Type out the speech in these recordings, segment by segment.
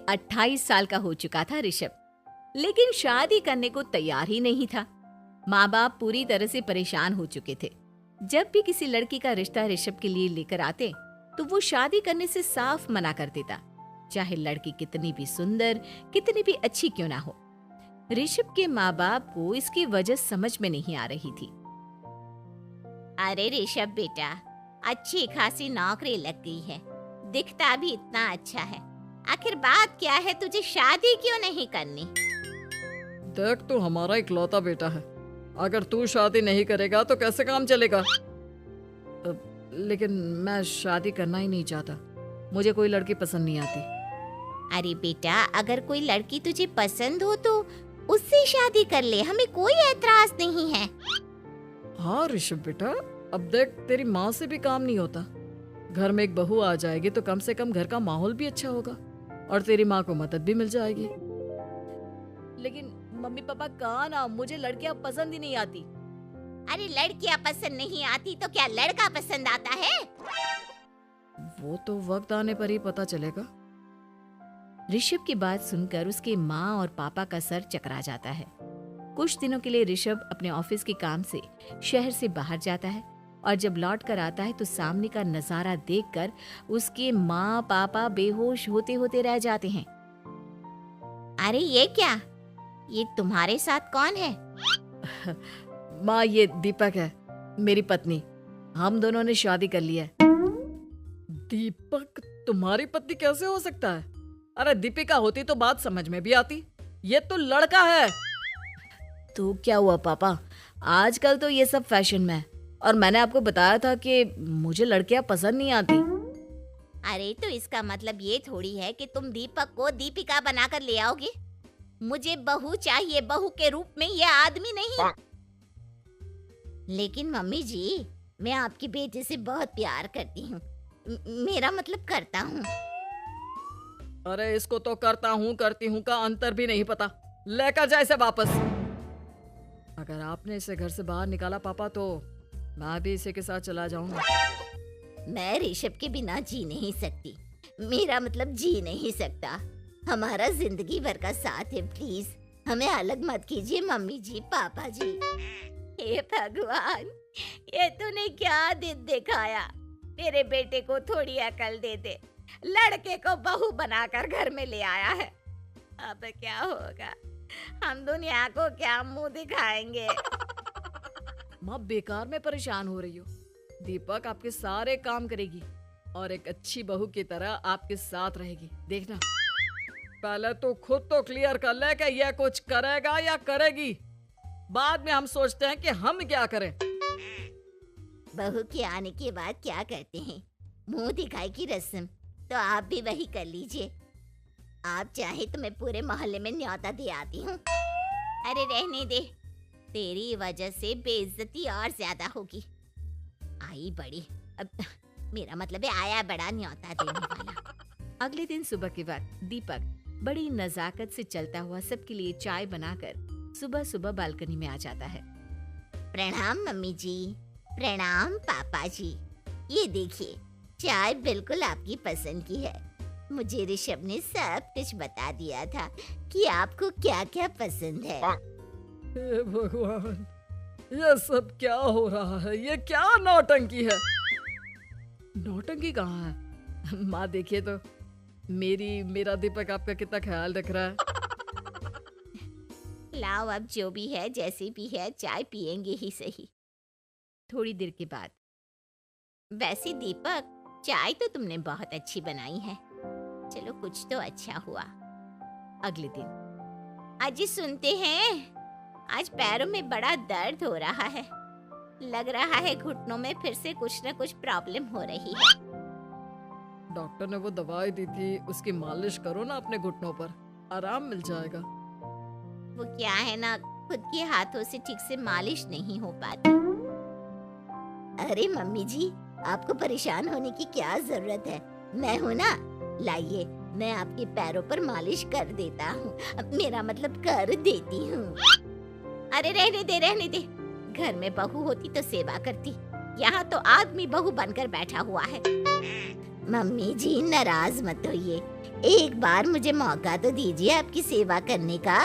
28 साल का हो चुका था ऋषभ, लेकिन शादी करने को तैयार ही नहीं था। माँ बाप पूरी तरह से परेशान हो चुके थे। जब भी किसी लड़की का रिश्ता ऋषभ के लिए लेकर आते तो वो शादी करने से साफ मना कर देता, चाहे लड़की कितनी भी सुंदर, कितनी भी अच्छी क्यों ना हो। ऋषभ के माँ बाप को इसकी वजह समझ में नहीं आ रही थी। अरे ऋषभ बेटा, अच्छी खासी नौकरी लग गई है, दिखता भी इतना अच्छा है, आखिर बात क्या है, तुझे शादी क्यों नहीं करनी? देख, तू हमारा इकलौता बेटा है, अगर तू शादी नहीं करेगा तो कैसे काम चलेगा? लेकिन मैं शादी करना ही नहीं चाहता, मुझे कोई लड़की पसंद नहीं आती। अरे बेटा, अगर कोई लड़की तुझे पसंद हो तो उससे शादी कर ले, हमें कोई ऐतराज नहीं है। हाँ ऋषभ बेटा, अब देख, तेरी माँ से भी काम नहीं होता। घर में एक बहू आ जाएगी तो कम से कम घर का माहौल भी अच्छा होगा और तेरी माँ को मदद भी मिल जाएगी। लेकिन मम्मी पापा कहा ना, मुझे लड़कियां पसंद ही नहीं आती। अरे लड़कियां पसंद नहीं आती तो क्या लड़का पसंद आता है? वो तो वक्त आने पर ही पता चलेगा। ऋषभ की बात सुनकर उसके माँ और पापा का सर चकरा जाता है। कुछ दिनों के लिए ऋषभ अपने ऑफिस के काम से शहर से बाहर जाता है और जब लौट कर आता है तो सामने का नजारा देखकर उसके माँ पापा बेहोश होते होते रह जाते हैं। अरे ये क्या, ये तुम्हारे साथ कौन है? माँ, ये दीपक है, मेरी पत्नी। हम दोनों ने शादी कर ली है। दीपक तुम्हारी पत्नी कैसे हो सकता है? अरे दीपिका होती तो बात समझ में भी आती, ये तो लड़का है। तो क्या हुआ पापा, आजकल तो ये सब फैशन में है और मैंने आपको बताया था कि मुझे लड़कियां पसंद नहीं आती। अरे तो इसका मतलब ये थोड़ी है कि तुम दीपक को दीपिका बनाकर ले आओगे। मुझे बहू चाहिए, बहू के रूप में, ये आदमी नहीं। लेकिन मम्मी जी, मैं आपकी बेटे से बहुत प्यार करती हूँ, मेरा मतलब करता हूँ। अरे इसको तो करता हूँ करती हूँ का अंतर भी नहीं पता, लेकर जाए इसे वापस। अगर आपने इसे घर से बाहर निकाला पापा तो मैं भी इसी के साथ चला जाऊंगा। मैं ऋषभ के बिना जी नहीं सकती, मेरा मतलब जी नहीं सकता। हमारा जिंदगी भर का साथ है, प्लीज हमें अलग मत कीजिए मम्मी जी, पापा जी। हे भगवान, ये तूने क्या दिन दिखाया? मेरे बेटे को थोड़ी अकल दे दे, लड़के को बहू बनाकर घर में ले आया है। अब क्या होगा, हम दुनिया को क्या मुंह दिखाएंगे? माँ, बेकार में परेशान हो रही हो। दीपक आपके सारे काम करेगी और एक अच्छी बहू की तरह आपके साथ रहेगी, देखना। पहले तो खुद तो क्लियर कर ले कि यह कुछ करेगा या करेगी, बाद में हम सोचते हैं कि हम क्या करें। बहू के आने के बाद क्या करते हैं, मुंह दिखाई की रस्म, तो आप भी वही कर लीजिए। आप चाहे तो मैं पूरे मोहल्ले में न्योता दे आती हूँ। अरे रहने दे, तेरी वजह से बेइज्जती और ज्यादा होगी। आई बड़ी, अब मेरा मतलब है आया बड़ा न्योता देने वाला। अगले दिन सुबह के वक्त दीपक बड़ी नजाकत से चलता हुआ सबके लिए चाय बनाकर सुबह सुबह बालकनी में आ जाता है। प्रणाम मम्मी जी, प्रणाम पापा जी। ये देखिए, चाय बिल्कुल आपकी पसंद की है। मुझे ऋषभ ने सब कुछ बता दिया था कि आपको क्या क्या पसंद है। हे भगवान, ये सब क्या हो रहा है? ये क्या नौटंकी है? नौटंकी कहाँ है? माँ देखिए तो, मेरा दीपक आपका कितना ख्याल रख रहा है। लाओ, अब जो भी है, जैसे भी है, चाय पियेंगे ही सही। थोड़ी देर के बाद, वैसे दीपक, चाय तो तुमने बहुत अच्छी बनाई है, चलो कुछ तो अच्छा हुआ। अगले दिन, अजी सुनते हैं, आज पैरों में बड़ा दर्द हो रहा है, लग रहा है घुटनों में फिर से कुछ न कुछ प्रॉब्लम हो रही है। डॉक्टर ने वो दवाई दी थी, उसकी मालिश करो ना अपने घुटनों पर, आराम मिल जाएगा। वो क्या है ना, खुद के हाथों से ठीक से मालिश नहीं हो पाती। अरे मम्मी जी, आपको परेशान होने की क्या जरूरत है, मैं हूँ ना, लाइए मैं आपके पैरों पर मालिश कर देता हूँ, मेरा मतलब कर देती हूँ। अरे रहने दे, घर में बहू होती तो सेवा करती, यहाँ तो आदमी बहू बनकर बैठा हुआ है। मम्मी जी नाराज मत होइए, एक बार मुझे मौका तो दीजिए आपकी सेवा करने का।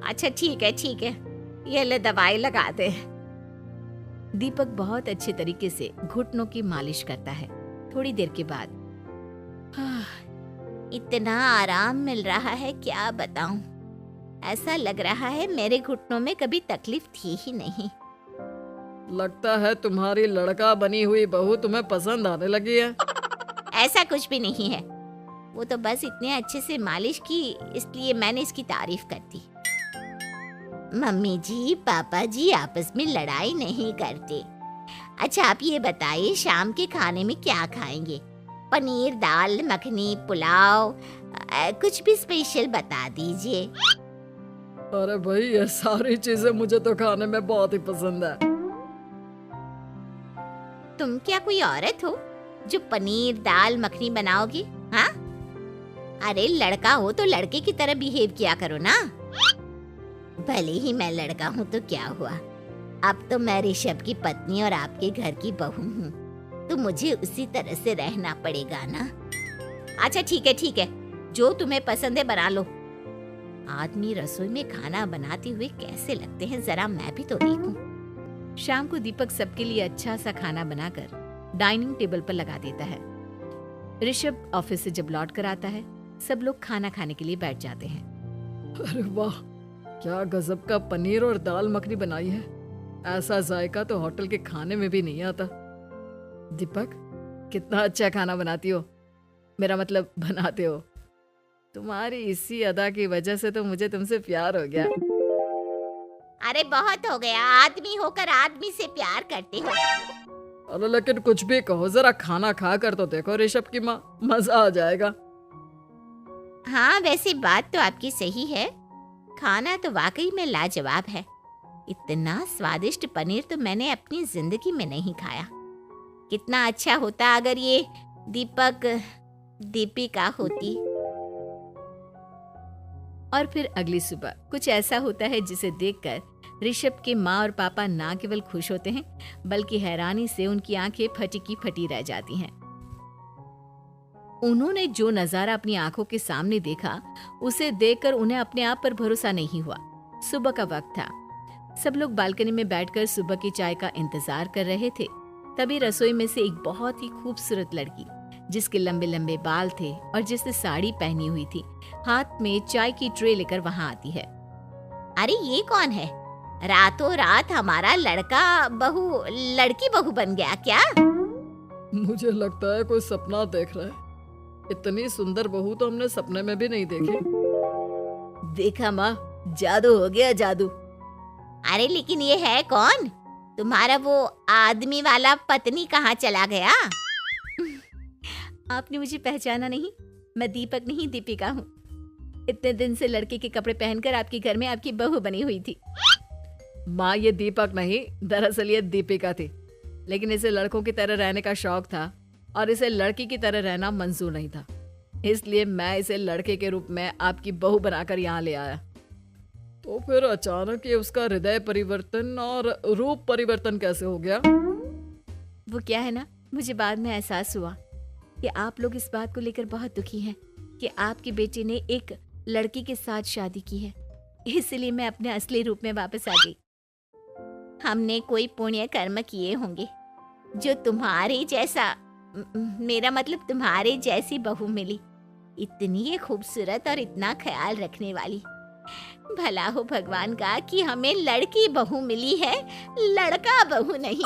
अच्छा ठीक है, ये ले दवाई लगा दे। दीपक बहुत अच्छे तरीके से घुटनों की मालिश करता है। थोड़ी देर के बाद इतना आराम मिल रहा है क्या बताऊं। ऐसा लग रहा है मेरे घुटनों में कभी तकलीफ थी ही नहीं। लगता है तुम्हारी लड़का बनी हुई बहू तुम्हें पसंद आने लगी है। ऐसा कुछ भी नहीं है, वो तो बस इतने अच्छे से मालिश की इसलिए मैंने इसकी तारीफ कर दी। मम्मी जी पापा जी आपस में लड़ाई नहीं करते। अच्छा आप ये बताइए शाम के खाने में क्या खाएंगे? पनीर, दाल मखनी, पुलाव, कुछ भी स्पेशल बता दीजिए। अरे भाई ये सारी चीजें मुझे तो खाने में बहुत ही पसंद है। तुम क्या कोई औरत हो जो पनीर दाल मखनी बनाओगी? हाँ, अरे लड़का हो तो लड़के की तरह बिहेव किया करो ना। भले ही मैं लड़का हूँ तो क्या हुआ, अब तो मैं ऋषभ की पत्नी और आपके घर की बहू हूँ, तो मुझे उसी तरह से रहना पड़ेगा ना। अच्छा ठीक है, जो तुम्हें पसंद है बना लो। आदमी रसोई में खाना बनाते हुए कैसे लगते हैं, जरा मैं भी तो देखूं। शाम को दीपक सबके लिए अच्छा सा खाना बनाकर डाइनिंग टेबल पर लगा देता है। ऋषभ ऑफिस से जब लौट कर आता है, सब लोग खाना खाने के लिए बैठ जाते हैं। अरे वाह, क्या गजब का पनीर और दाल मखनी बनाई है। ऐसा जायका तो होटल के खाने में भी नहीं आता। दीपक, कितना अच्छा खाना बनाती हो, मेरा मतलब बनाते हो। तुम्हारी इसी अदा की वजह से तो मुझे तुमसे प्यार हो गया। अरे बहुत हो गया, आदमी होकर आदमी से प्यार करते हो। अरे लेकिन कुछ भी कहो, जरा खाना खा कर तो देखो ऋषभ की माँ, मजा आ जाएगा। हाँ वैसे बात तो आपकी सही है, खाना तो वाकई में लाजवाब है। इतना स्वादिष्ट पनीर तो मैंने अपनी जिंदगी में नहीं खाया। कितना अच्छा होता अगर ये दीपिका होती। और फिर अगली सुबह कुछ ऐसा होता है जिसे देखकर ऋषभ के माँ और पापा ना केवल खुश होते हैं, बल्कि हैरानी से उनकी आंखें फटी की फटी रह जाती हैं। उन्होंने जो नजारा अपनी आंखों के सामने देखा, उसे देखकर उन्हें अपने आप पर भरोसा नहीं हुआ। सुबह का वक्त था, सब लोग बालकनी में बैठकर सुबह की चाय का इंतजार कर रहे थे। तभी रसोई में से एक बहुत ही खूबसूरत लड़की, जिसके लंबे लंबे बाल थे और जिसने साड़ी पहनी हुई थी, हाथ में चाय की ट्रे लेकर वहां आती है। अरे ये कौन है? रातों रात हमारा लड़की बहू बन गया क्या? मुझे लगता है कोई सपना देख रहा है। इतनी सुंदर बहू तो हमने सपने में भी नहीं देखी। देखा माँ, जादू हो गया, जादू। अरे लेकिन ये है कौन? तुम्हारा वो आदमी वाला पत्नी कहाँ चला गया? आपने मुझे पहचाना नहीं? मैं दीपक नहीं, दीपिका हूँ। इतने दिन से लड़के के कपड़े पहनकर आपके घर में आपकी बहू बनी हुई थी। माँ ये दीपक नहीं, दरअसल ये दीपिका थी, लेकिन इसे लड़कों की तरह रहने का शौक था और इसे लड़की की तरह रहना मंजूर नहीं था, इसलिए मैं इसे लड़के के रूप में आपकी बहू बनाकर यहाँ ले आया। तो फिर अचानक ये उसका हृदय परिवर्तन और रूप परिवर्तन कैसे हो गया? वो क्या है ना, मुझे बाद में एहसास हुआ कि आप लोग इस बात को लेकर बहुत दुखी हैं कि आपकी बेटी ने एक लड़की के साथ शादी की है, इसलिए मैं अपने असली रूप में वापस आ गई। हमने कोई पुण्य कर्म किए होंगे जो तुम्हारे जैसा, मेरा मतलब तुम्हारे जैसी बहू मिली, इतनी खूबसूरत और इतना ख्याल रखने वाली। भला हो भगवान का कि हमें लड़की बहू मिली है, लड़का बहू नहीं।